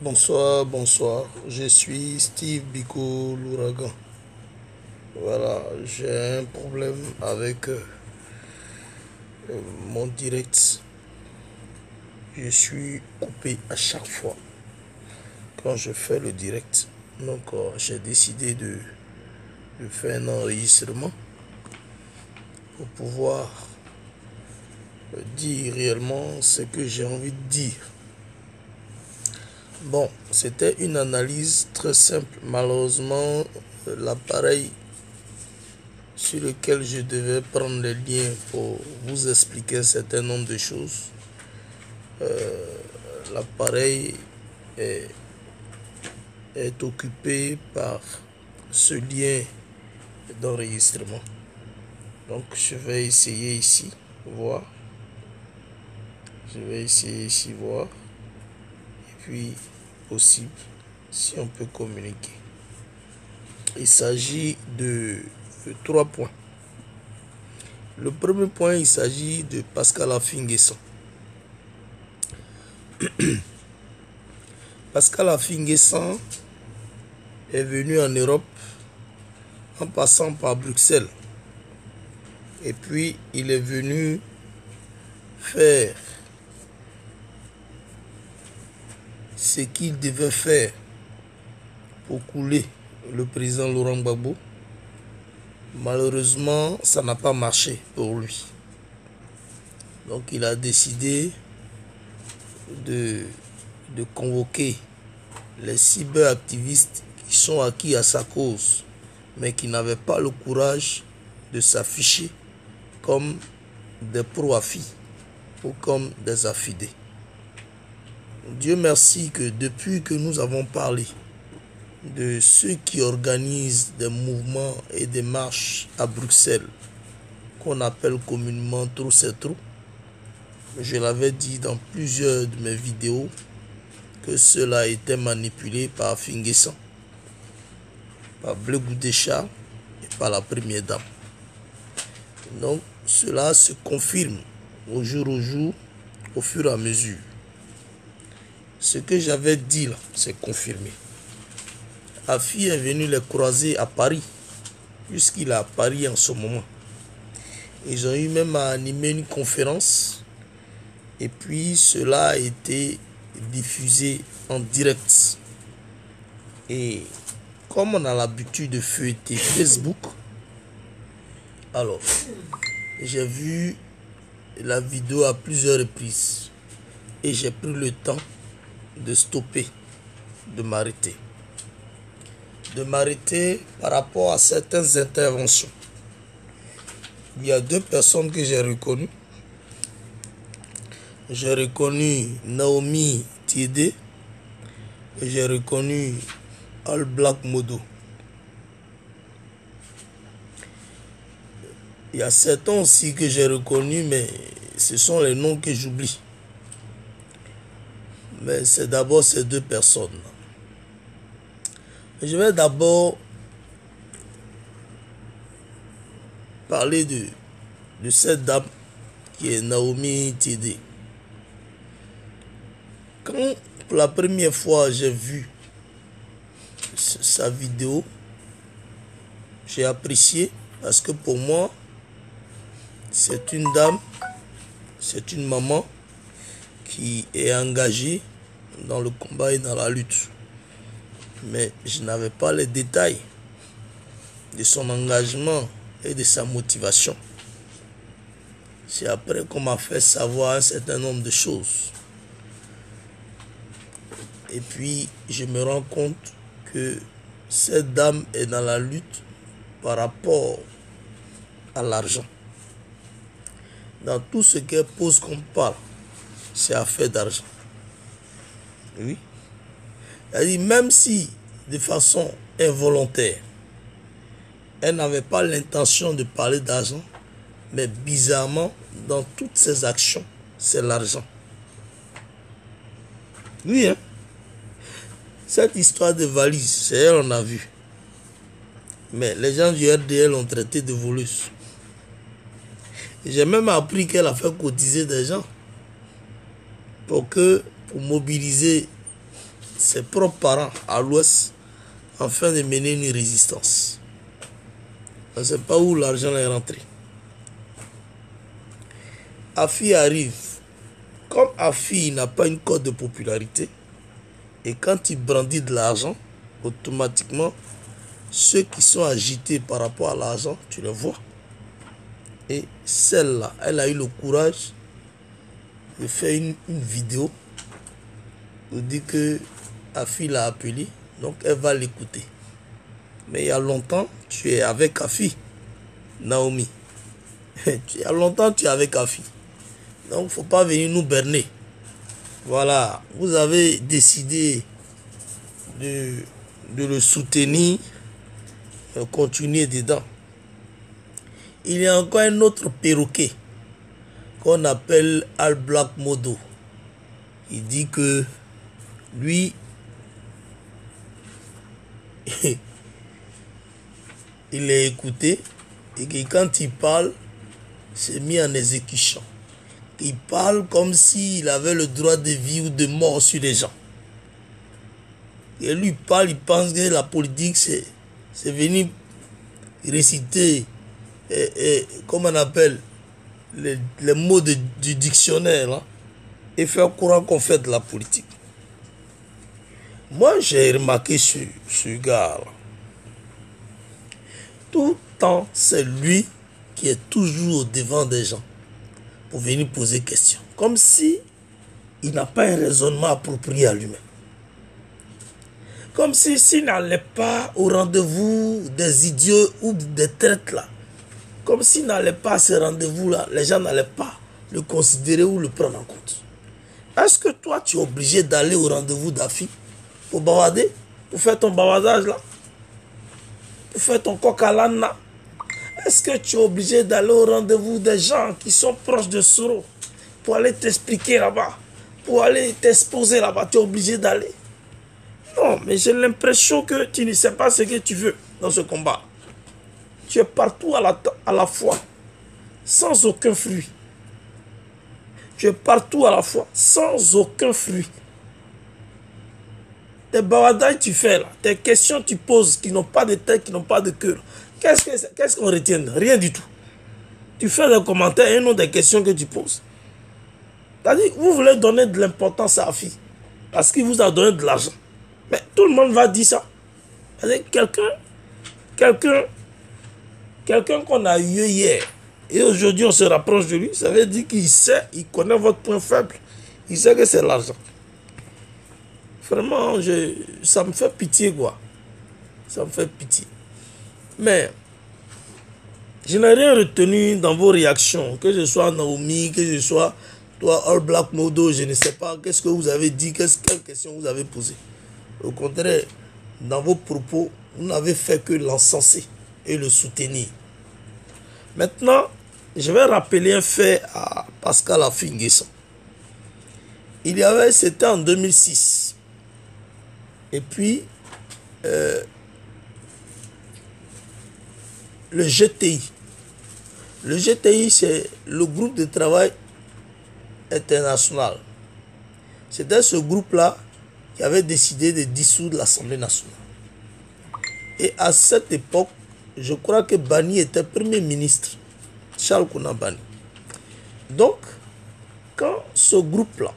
Bonsoir, bonsoir. Je suis Steve Biko l'ouragan. Voilà, j'ai un problème avec mon direct. Je suis coupé à chaque fois quand je fais le direct. Donc, j'ai décidé de faire un enregistrement pour pouvoir dire réellement ce que j'ai envie de dire. Bon, c'était une analyse très simple. Malheureusement, l'appareil sur lequel je devais prendre les liens pour vous expliquer un certain nombre de choses, l'appareil est, est occupé par ce lien d'enregistrement. Donc je vais essayer ici, voir. Je vais essayer ici, voir. Et puis, possible, si on peut communiquer. Il s'agit de 3 points. Le premier point, il s'agit de Pascal Affi-N'Guessan. Pascal Affi-N'Guessan est venu en Europe en passant par Bruxelles. Et puis, il est venu faire ce qu'il devait faire pour couler le président Laurent Gbagbo. Malheureusement, ça n'a pas marché pour lui. Donc, il a décidé de convoquer les cyberactivistes qui sont acquis à sa cause, mais qui n'avaient pas le courage de s'afficher comme des pro-Affi ou comme des affidés. Dieu merci que depuis que nous avons parlé de ceux qui organisent des mouvements et des marches à Bruxelles, qu'on appelle communément Trop c'est trop, je l'avais dit dans plusieurs de mes vidéos que cela était manipulé par Affi-N'Guessan, par Blé Goudécha et par la première dame. Donc cela se confirme au jour, au fur et à mesure. Ce que j'avais dit là, c'est confirmé. Affi est venu les croiser à Paris, puisqu'il est à Paris en ce moment. Ils ont eu même à animer une conférence, et puis cela a été diffusé en direct. Et comme on a l'habitude de feuilleter Facebook, alors j'ai vu la vidéo à plusieurs reprises et j'ai pris le temps de stopper, de m'arrêter. Par rapport à certaines interventions. Il y a 2 personnes que j'ai reconnues. J'ai reconnu Naomi Tiédé et j'ai reconnu All Black Modo. Il y a certains aussi que j'ai reconnus, mais ce sont les noms que j'oublie. Mais c'est d'abord ces 2 personnes. Je vais d'abord parler de cette dame qui est Naomi Tiédé. Quand pour la première fois j'ai vu sa vidéo, j'ai apprécié parce que pour moi, c'est une dame, c'est une maman qui est engagée dans le combat et dans la lutte. Mais je n'avais pas les détails de son engagement et de sa motivation. C'est après qu'on m'a fait savoir un certain nombre de choses. Et puis, je me rends compte que cette dame est dans la lutte par rapport à l'argent. Dans tout ce qu'elle pose comme parle, c'est affaire d'argent. Oui. C'est-à-dire, même si, de façon involontaire, elle n'avait pas l'intention de parler d'argent, mais bizarrement, dans toutes ses actions, c'est l'argent. Oui, hein? Cette histoire de valise, c'est elle, on a vu. Mais les gens du RDL l'ont traité de voleuse. J'ai même appris qu'elle a fait cotiser des gens pour mobiliser ses propres parents à l'ouest afin de mener une résistance. On ne sait pas où l'argent est rentré. Afi arrive. Comme Afi n'a pas une cote de popularité, et quand il brandit de l'argent, automatiquement, ceux qui sont agités par rapport à l'argent, tu les vois. Et celle-là, elle a eu le courage de faire une vidéo pour dire que Afi l'a appelé, donc elle va l'écouter. Mais il y a longtemps, tu es avec Afi, Naomi. Il y a longtemps, tu es avec Afi. Donc, il ne faut pas venir nous berner. Voilà, vous avez décidé de le soutenir, continuer dedans. Il y a encore un autre perroquet qu'on appelle Al Black Modo. Il dit que lui, il est écouté et que quand il parle, c'est mis en exécution. Il parle comme s'il avait le droit de vie ou de mort sur les gens. Et lui parle, il pense que la politique, c'est venir réciter, comme on appelle, les mots du dictionnaire, hein, et faire courant qu'on fait de la politique. Moi, j'ai remarqué ce gars-là. Tout le temps, c'est lui qui est toujours au devant des gens pour venir poser question. Comme si il n'a pas un raisonnement approprié à lui-même. Comme s'il n'allait pas au rendez-vous des idiots ou des traites là. Comme s'il n'allait pas à ce rendez-vous-là, les gens n'allaient pas le considérer ou le prendre en compte. Est-ce que toi, tu es obligé d'aller au rendez-vous d'Afi pour bavarder, pour faire ton bavardage là, pour faire ton coq à l'âne là? Est-ce que tu es obligé d'aller au rendez-vous des gens qui sont proches de Soro pour aller t'expliquer là-bas, pour aller t'exposer là-bas? Tu es obligé d'aller? Non, mais j'ai l'impression que tu ne sais pas ce que tu veux dans ce combat. Tu es partout à la fois, sans aucun fruit. Tu es partout à la fois, sans aucun fruit. Tes bavardages tu fais là, tes questions tu poses qui n'ont pas de tête, qui n'ont pas de cœur. Qu'est-ce qu'on retient? Rien du tout. Tu fais des commentaires et non des questions que tu poses. C'est-à-dire, vous voulez donner de l'importance à Afi parce qu'il vous a donné de l'argent. Mais tout le monde va dire ça. C'est-à-dire, quelqu'un qu'on a eu hier et aujourd'hui on se rapproche de lui, ça veut dire qu'il sait, il connaît votre point faible. Il sait que c'est l'argent. Vraiment, ça me fait pitié, quoi. Ça me fait pitié. Mais, je n'ai rien retenu dans vos réactions, que ce soit Naomi, que ce soit toi, All Black Modo, je ne sais pas, qu'est-ce que vous avez dit, quelle question vous avez posée. Au contraire, dans vos propos, vous n'avez fait que l'encenser et le soutenir. Maintenant, je vais rappeler un fait à Pascal Afi-N'Guessan. C'était en 2006. Et puis, le GTI. Le GTI, c'est le groupe de travail international. C'était ce groupe-là qui avait décidé de dissoudre l'Assemblée nationale. Et à cette époque, je crois que Bani était Premier ministre. Charles Konan Bani. Donc, quand ce groupe-là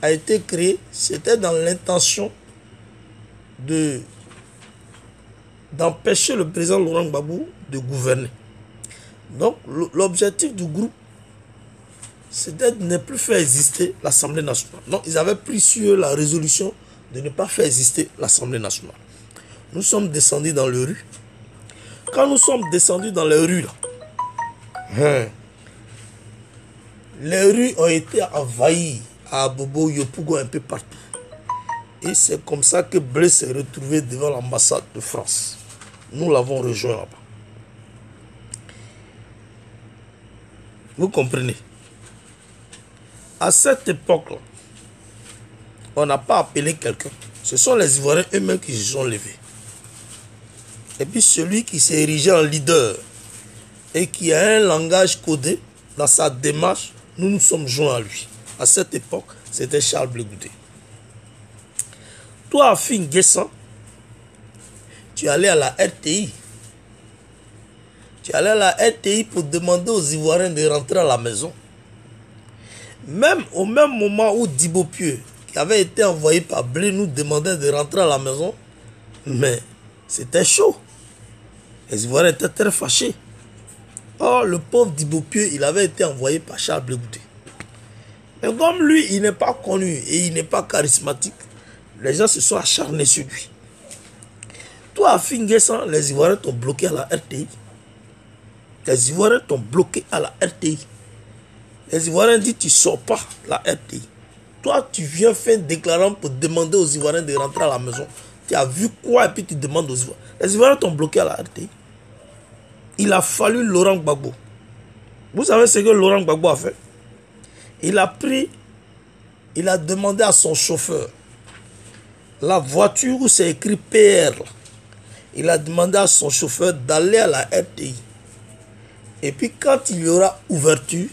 a été créé, c'était dans l'intention d'empêcher le président Laurent Gbagbo de gouverner. Donc, l'objectif du groupe, c'était de ne plus faire exister l'Assemblée nationale. Donc, ils avaient pris sur eux la résolution de ne pas faire exister l'Assemblée nationale. Nous sommes descendus dans les rues. Quand nous sommes descendus dans les rues, là, les rues ont été envahies à Bobo, Yopougo, un peu partout. Et c'est comme ça que Blaise s'est retrouvé devant l'ambassade de France. Nous l'avons rejoint là-bas. Vous comprenez? À cette époque-là, on n'a pas appelé quelqu'un. Ce sont les Ivoiriens eux-mêmes qui se sont levés. Et puis celui qui s'est érigé en leader et qui a un langage codé dans sa démarche, nous nous sommes joints à lui. À cette époque, c'était Charles Blé Goudé. Toi, Afi N'Guessan, tu es allé à la RTI. Tu es allé à la RTI pour demander aux Ivoiriens de rentrer à la maison. Même au même moment où Dibo Pieux, qui avait été envoyé par Blé, nous demandait de rentrer à la maison, mais c'était chaud. Les Ivoiriens étaient très fâchés. Or, le pauvre Dibo Pieux, il avait été envoyé par Charles Blé Goudé. Mais comme lui, il n'est pas connu et il n'est pas charismatique, les gens se sont acharnés sur lui. Toi, à Afi N'Guessan, les Ivoiriens t'ont bloqué à la RTI. Les Ivoiriens t'ont bloqué à la RTI. Les Ivoiriens disent tu ne sors pas la RTI. Toi, tu viens faire un déclarant pour demander aux Ivoiriens de rentrer à la maison. Tu as vu quoi et puis tu demandes aux Ivoiriens. Les Ivoiriens t'ont bloqué à la RTI. Il a fallu Laurent Gbagbo. Vous savez ce que Laurent Gbagbo a fait? Il a demandé à son chauffeur, la voiture où c'est écrit PR, il a demandé à son chauffeur d'aller à la RTI. Et puis quand il y aura ouverture,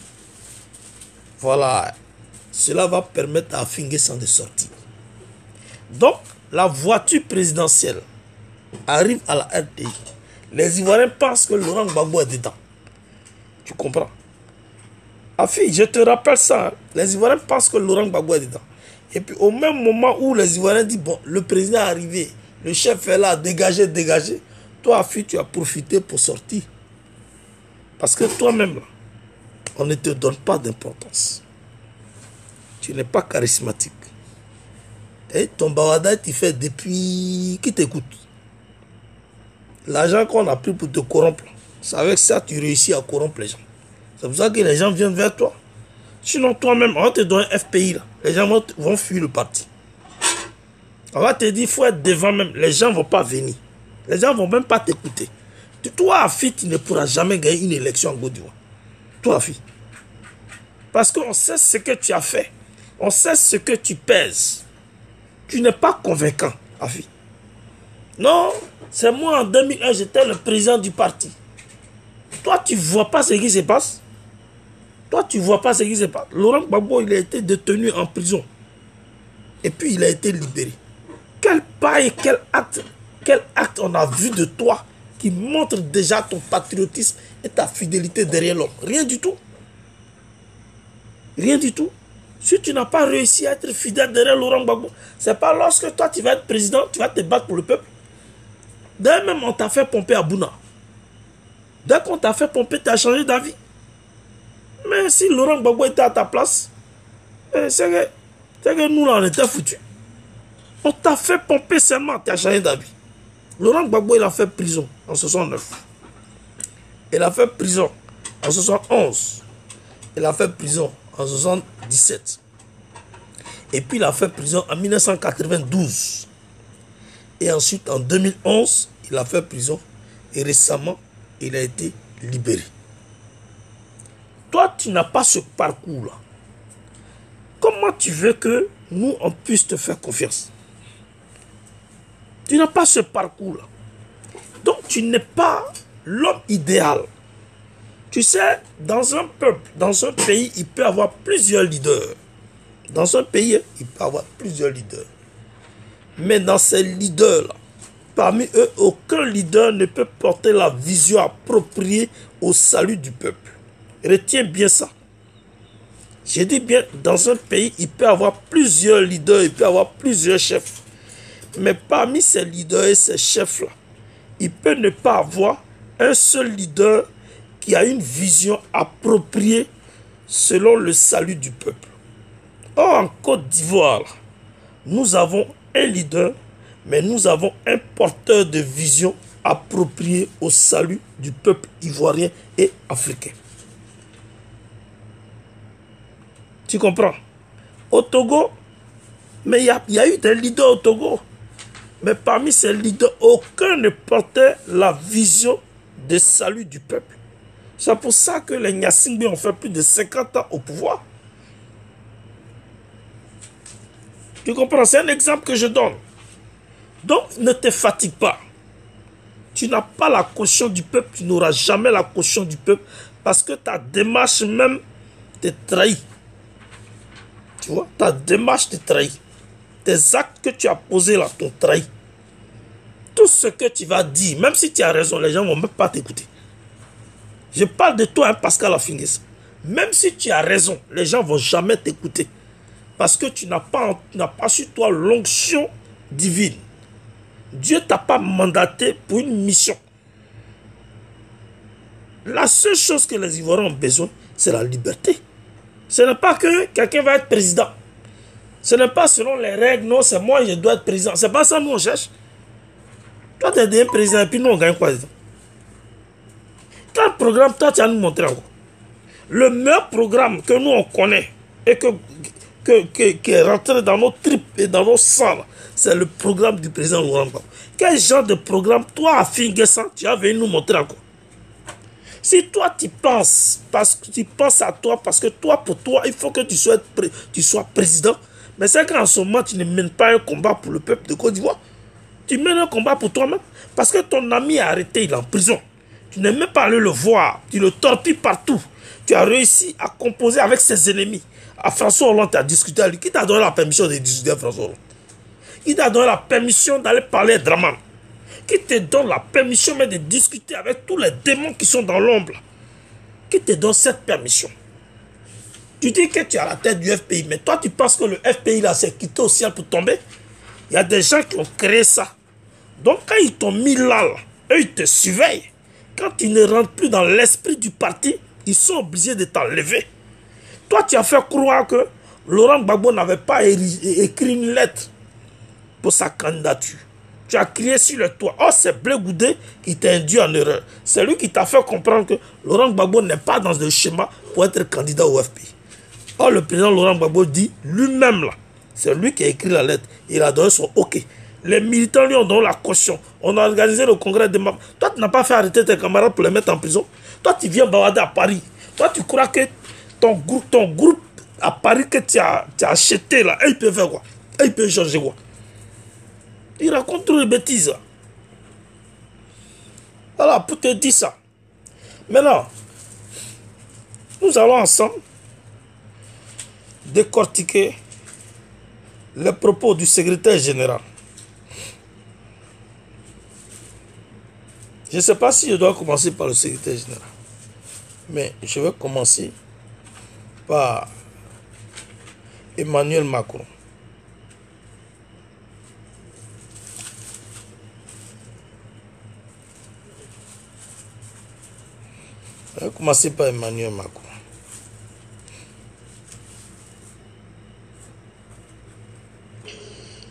voilà, cela va permettre à Afi N'Guessan de sortir. Donc, la voiture présidentielle arrive à la RTI. Les Ivoiriens pensent que Laurent Gbagbo est dedans. Tu comprends? Afi, je te rappelle ça. Hein? Les Ivoiriens pensent que Laurent Gbagbo est dedans. Et puis, au même moment où les Ivoiriens disent, bon, le président est arrivé, le chef est là, dégagez, dégagez. Toi, Afi, tu as profité pour sortir. Parce que toi-même, là, on ne te donne pas d'importance. Tu n'es pas charismatique. Et ton bavardage, tu fais depuis... Qui t'écoute? L'argent qu'on a pris pour te corrompre, c'est avec ça que tu réussis à corrompre les gens. C'est pour ça que les gens viennent vers toi. Sinon, toi-même, on va te donner un FPI, là. Les gens vont fuir le parti. On va te dire, il faut être devant même. Les gens ne vont pas venir. Les gens ne vont même pas t'écouter. Toi, Afi, tu ne pourras jamais gagner une élection en Côte d'Ivoire. Toi, Afi. Parce qu'on sait ce que tu as fait. On sait ce que tu pèses. Tu n'es pas convaincant, Afi. Non, c'est moi en 2001, j'étais le président du parti. Toi, tu ne vois pas ce qui se passe. Toi, tu ne vois pas ce qui se passe. Laurent Gbagbo, il a été détenu en prison. Et puis, il a été libéré. Quel paille, quel acte on a vu de toi qui montre déjà ton patriotisme et ta fidélité derrière l'homme? Rien du tout. Rien du tout. Si tu n'as pas réussi à être fidèle derrière Laurent Gbagbo, c'est pas lorsque toi, tu vas être président, tu vas te battre pour le peuple. D'ailleurs, même on t'a fait pomper à Bouna. Dès qu'on t'a fait pomper, tu as changé d'avis. Mais si Laurent Gbagbo était à ta place, c'est que nous, là, on était foutus. On t'a fait pomper seulement, tu as changé d'avis. Laurent Gbagbo, il a fait prison en 69. Il a fait prison en 71. Il a fait prison en 77. Et puis, il a fait prison en 1992. Et ensuite, en 2011, il a fait prison. Et récemment, il a été libéré. Toi, tu n'as pas ce parcours-là. Comment tu veux que nous, on puisse te faire confiance? Tu n'as pas ce parcours-là. Donc, tu n'es pas l'homme idéal. Tu sais, dans un peuple, dans un pays, il peut y avoir plusieurs leaders. Dans un pays, il peut y avoir plusieurs leaders. Mais dans ces leaders-là, parmi eux, aucun leader ne peut porter la vision appropriée au salut du peuple. Retiens bien ça. Je dis bien, dans un pays, il peut y avoir plusieurs leaders, il peut y avoir plusieurs chefs. Mais parmi ces leaders et ces chefs-là, il peut ne pas avoir un seul leader qui a une vision appropriée selon le salut du peuple. Or, en Côte d'Ivoire, nous avons un leader, mais nous avons un porteur de vision appropriée au salut du peuple ivoirien et africain. Tu comprends? Au Togo, mais il y a eu des leaders au Togo. Mais parmi ces leaders, aucun ne portait la vision de salut du peuple. C'est pour ça que les Gnassingbé ont fait plus de 50 ans au pouvoir. Tu comprends? C'est un exemple que je donne. Donc, ne te fatigue pas. Tu n'as pas la caution du peuple, tu n'auras jamais la caution du peuple parce que ta démarche même te trahit. Tu vois, ta démarche te trahit. tes actes que tu as posés là t'ont trahi. Tout ce que tu vas dire, même si tu as raison, les gens ne vont même pas t'écouter. Je parle de toi, hein, Pascal Afingis. Même si tu as raison, les gens ne vont jamais t'écouter. Parce que tu n'as pas sur toi l'onction divine. Dieu ne t'a pas mandaté pour une mission. La seule chose que les Ivoiriens ont besoin, c'est la liberté. Ce n'est pas que quelqu'un va être président. Ce n'est pas selon les règles, non, c'est moi, je dois être président. C'est pas ça nous on cherche. Toi, tu es devenu président et puis nous, on gagne quoi? Quel programme, toi, tu as nous montré encore? Le meilleur programme que nous, on connaît et qui est rentré dans nos tripes et dans nos sangs, c'est le programme du président Laurent Gbagbo. Quel genre de programme, toi, à Finguessan, tu as venu nous montrer encore? Si toi, tu penses, parce que tu penses à toi, parce que toi, pour toi, il faut que tu sois président, mais c'est qu'en ce moment, tu ne mènes pas un combat pour le peuple de Côte d'Ivoire. Tu mènes un combat pour toi-même, parce que ton ami est arrêté, il est en prison. Tu n'es même pas allé le voir, tu le torpilles partout. Tu as réussi à composer avec ses ennemis. À François Hollande, tu as discuté avec lui. Qui t'a donné la permission de discuter avec François Hollande? Qui t'a donné la permission d'aller parler à Draman? Qui te donne la permission même de discuter avec tous les démons qui sont dans l'ombre? Qui te donne cette permission? Tu dis que tu es à la tête du FPI, mais toi tu penses que le FPI là s'est quitté au ciel pour tomber? Il y a des gens qui ont créé ça. Donc quand ils t'ont mis là, eux ils te surveillent. Quand ils ne rentrent plus dans l'esprit du parti, ils sont obligés de t'enlever. Toi tu as fait croire que Laurent Gbagbo n'avait pas écrit une lettre pour sa candidature. Tu as crié sur le toit. Oh, c'est Blé Goudé qui t'a induit en erreur. C'est lui qui t'a fait comprendre que Laurent Gbagbo n'est pas dans le schéma pour être candidat au FPI. Oh, le président Laurent Gbagbo dit lui-même là, c'est lui qui a écrit la lettre. Il a donné son OK. Les militants lui ont donné la caution. On a organisé le congrès de MAP. Toi, tu n'as pas fait arrêter tes camarades pour les mettre en prison. Toi, tu viens bavarder à Paris. Toi, tu crois que ton groupe à Paris que tu as acheté là, il peut faire quoi? Il peut changer quoi? Il raconte trop de bêtises. Voilà, pour te dire ça. Maintenant, nous allons ensemble décortiquer les propos du secrétaire général. Je ne sais pas si je dois commencer par le secrétaire général. Mais je vais commencer par Emmanuel Macron. Je vais commencer par Emmanuel Macron.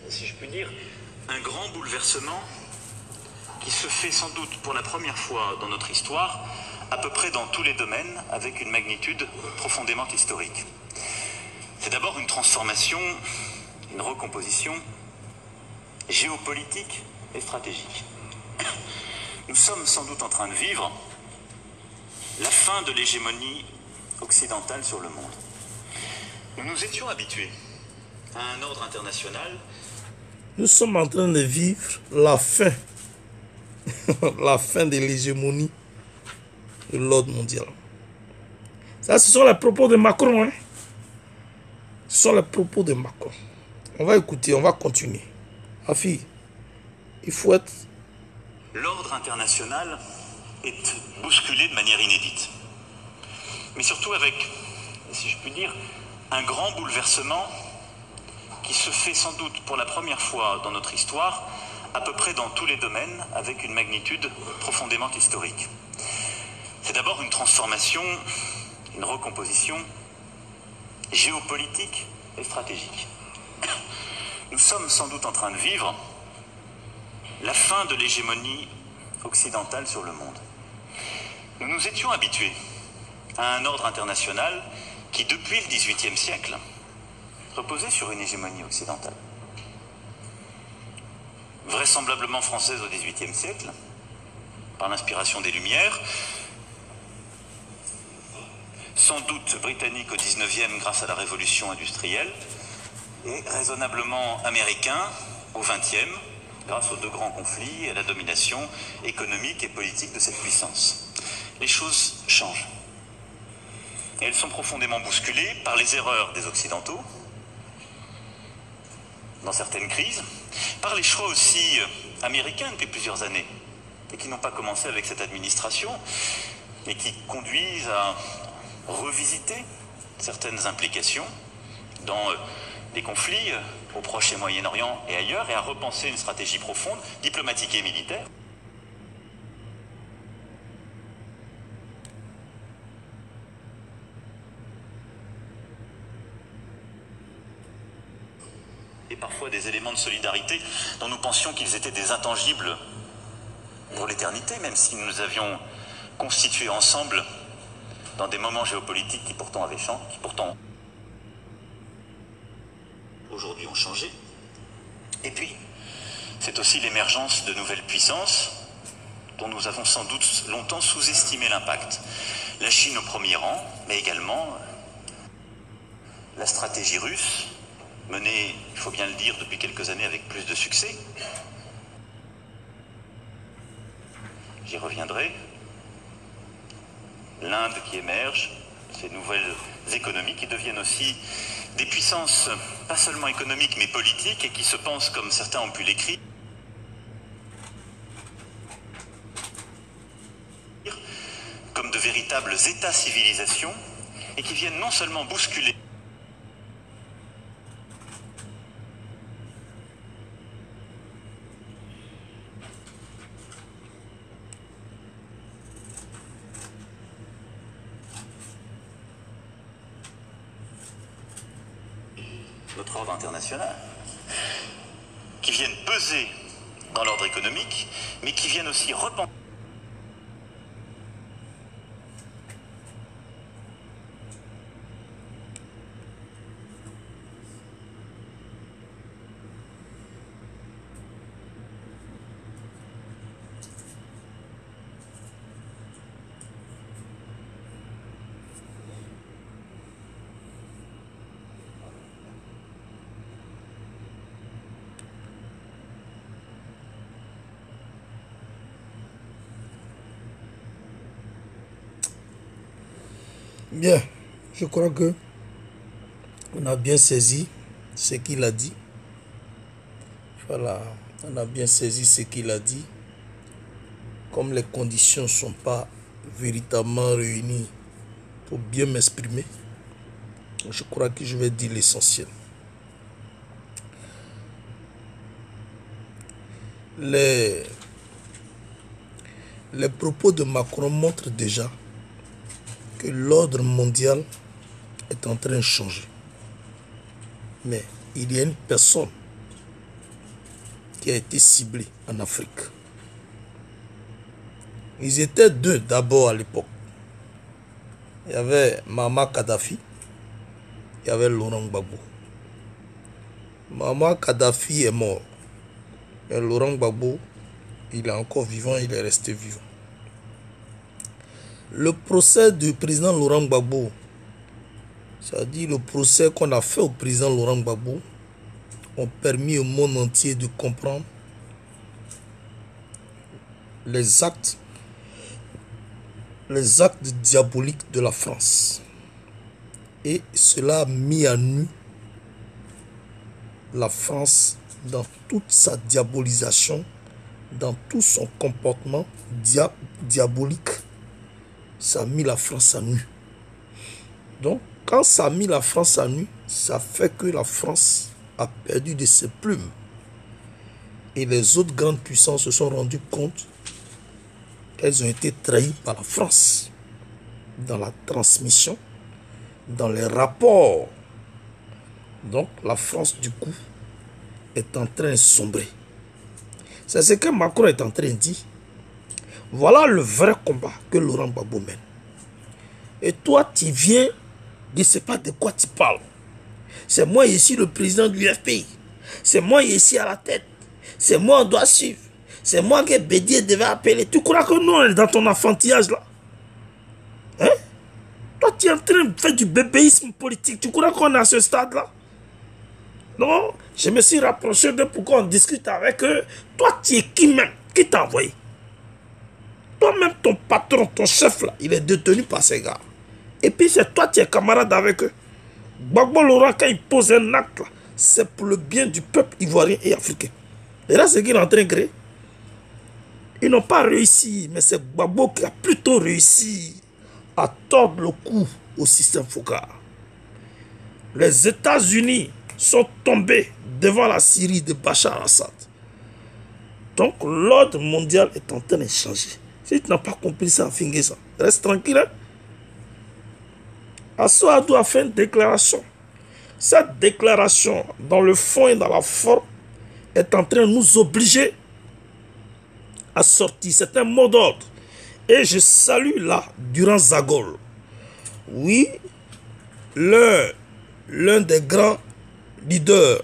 Si je puis dire, un grand bouleversement qui se fait sans doute pour la première fois dans notre histoire, à peu près dans tous les domaines, avec une magnitude profondément historique. C'est d'abord une transformation, une recomposition géopolitique et stratégique. Nous sommes sans doute en train de vivre la fin de l'hégémonie occidentale sur le monde. Nous nous étions habitués à un ordre international. Nous sommes en train de vivre la fin, la fin de l'hégémonie de l'ordre mondial. Ça, ce sont les propos de Macron. Hein? Ce sont les propos de Macron. On va écouter, on va continuer. Afi, il faut être... L'ordre international est bousculé de manière inédite. Mais surtout avec, si je puis dire, un grand bouleversement qui se fait sans doute pour la première fois dans notre histoire, à peu près dans tous les domaines, avec une magnitude profondément historique. C'est d'abord une transformation, une recomposition géopolitique et stratégique. Nous sommes sans doute en train de vivre la fin de l'hégémonie occidentale sur le monde. Nous nous étions habitués à un ordre international qui, depuis le XVIIIe siècle, reposait sur une hégémonie occidentale. Vraisemblablement française au XVIIIe siècle, par l'inspiration des Lumières, sans doute britannique au XIXe grâce à la révolution industrielle, et raisonnablement américain au XXe, grâce aux deux grands conflits et à la domination économique et politique de cette puissance. Les choses changent. Et elles sont profondément bousculées par les erreurs des Occidentaux dans certaines crises, par les choix aussi américains depuis plusieurs années, et qui n'ont pas commencé avec cette administration, et qui conduisent à revisiter certaines implications dans des conflits au Proche et Moyen-Orient et ailleurs, et à repenser une stratégie profonde, diplomatique et militaire. Et parfois des éléments de solidarité dont nous pensions qu'ils étaient des intangibles pour l'éternité, même si nous nous avions constitués ensemble dans des moments géopolitiques qui pourtant avaient changé, qui pourtant aujourd'hui ont changé. Et puis, c'est aussi l'émergence de nouvelles puissances dont nous avons sans doute longtemps sous-estimé l'impact. La Chine au premier rang, mais également la stratégie russe, menée, il faut bien le dire, depuis quelques années avec plus de succès. J'y reviendrai. L'Inde qui émerge, ces nouvelles économies qui deviennent aussi des puissances, pas seulement économiques, mais politiques, et qui se pensent, comme certains ont pu l'écrire, comme de véritables États-civilisations, et qui viennent non seulement bousculer notre ordre international, qui viennent peser dans l'ordre économique, mais qui viennent aussi repenser Bien, je crois que on a bien saisi ce qu'il a dit. Voilà, on a bien saisi ce qu'il a dit. Comme les conditions ne sont pas véritablement réunies pour bien m'exprimer, je crois que je vais dire l'essentiel. Les propos de Macron montrent déjà que l'ordre mondial est en train de changer. Mais il y a une personne qui a été ciblée en Afrique. Ils étaient deux d'abord à l'époque. Il y avait Muammar Kadhafi, il y avait Laurent Gbagbo. Muammar Kadhafi est mort. Mais Laurent Gbagbo, il est encore vivant, il est resté vivant. Le procès du président Laurent Gbagbo, c'est-à-dire le procès qu'on a fait au président Laurent Gbagbo, ont permis au monde entier de comprendre les actes diaboliques de la France. Et cela a mis à nu la France dans toute sa diabolisation, dans tout son comportement diabolique. Ça a mis la France à nu. Donc, quand ça a mis la France à nu, ça fait que la France a perdu de ses plumes. Et les autres grandes puissances se sont rendues compte qu'elles ont été trahies par la France dans la transmission, dans les rapports. Donc, la France, du coup, est en train de sombrer. C'est ce que Macron est en train de dire. Voilà le vrai combat que Laurent Gbagbo mène. Et toi, tu viens, je ne sais pas de quoi tu parles. C'est moi ici le président du FPI. C'est moi ici à la tête. C'est moi on doit suivre. C'est moi que Bédier devait appeler. Tu crois que nous, on est dans ton enfantillage là? Hein? Toi, tu es en train de faire du bébéisme politique. Tu crois qu'on est à ce stade là? Non, je me suis rapproché d'eux pour qu'on discute avec eux. Toi, tu es qui même? Qui t'a envoyé? Toi-même, ton patron, ton chef, là, il est détenu par ces gars. Et puis, c'est toi, tu es camarade avec eux. Gbagbo Laurent, quand il pose un acte, là, c'est pour le bien du peuple ivoirien et africain. Et là, ce qu'il est en train de créer, ils n'ont pas réussi, mais c'est Gbagbo qui a plutôt réussi à tordre le cou au système Foccart. Les États-Unis sont tombés devant la Syrie de Bachar al-Assad. Donc l'ordre mondial est en train de changer. Si tu n'as pas compris ça, finir ça. Reste tranquille. Hein? Assoadou a fait une déclaration. Cette déclaration, dans le fond et dans la forme, est en train de nous obliger à sortir. C'est un mot d'ordre. Et je salue là, Durand Zagol. Oui, l'un des grands leaders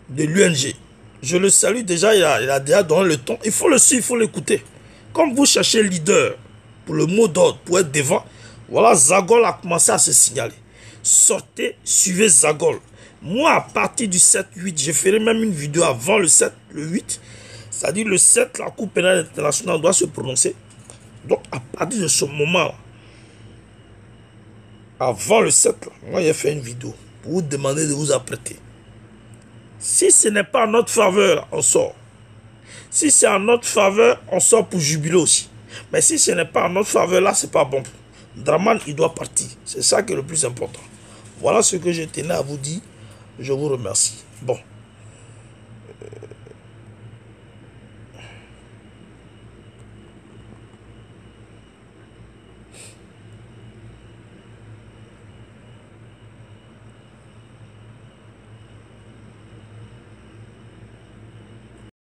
de l'UNG. Je le salue déjà, il a déjà donné le ton. Il faut le suivre, il faut l'écouter. Comme vous cherchez leader pour le mot d'ordre, pour être devant, voilà, Zagol a commencé à se signaler. Sortez, suivez Zagol. Moi, à partir du 7-8, je ferai même une vidéo avant le 7, le 8. C'est-à-dire le 7, la Cour pénale internationale doit se prononcer. Donc, à partir de ce moment, avant le 7, là, moi, j'ai fait une vidéo pour vous demander de vous apprêter. Si ce n'est pas en notre faveur, on sort. Si c'est en notre faveur, on sort pour jubiler aussi. Mais si ce n'est pas en notre faveur, là, c'est pas bon. Draman, il doit partir. C'est ça qui est le plus important. Voilà ce que je tenais à vous dire. Je vous remercie. Bon.